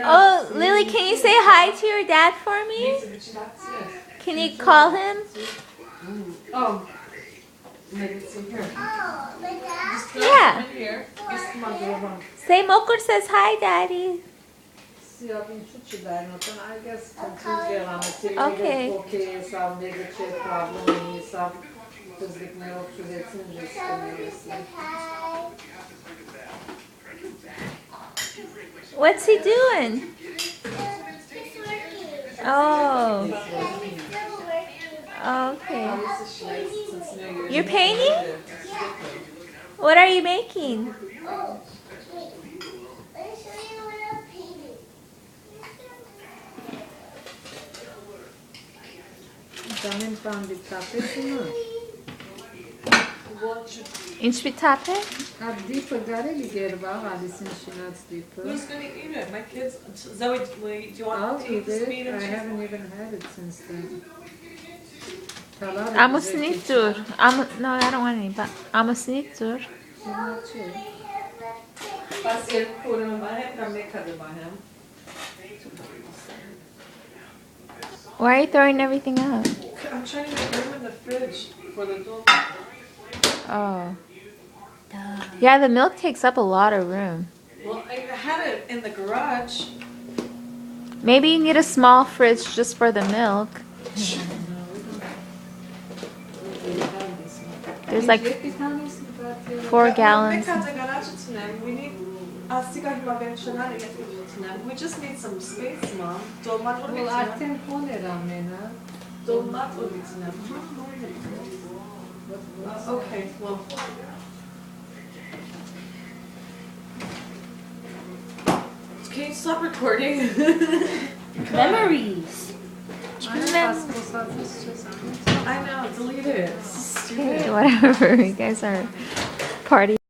Oh, Lily, can you say hi to your dad for me? Can you call him? Oh. Yeah. Say Mokur says hi, Daddy. Okay. What's he doing? Oh. Okay. You're painting? What are you making? Inch bitape? Who's gonna eat it? My kids. Zoe, do you want to eat the spinach? I haven't even had it since then. I'm a snittur. No, I don't want any, but I'm a snittur. Why are you throwing everything out? I'm trying to make room in the fridge for the Dolma. Oh. Yeah, the milk takes up a lot of room. Well, I had it in the garage. Maybe you need a small fridge just for the milk. There's like 4 gallons. We just need some space, Mom. Dolma. Okay, well. Can you stop recording? Memories. I know, delete it. Okay, whatever. You guys are partying.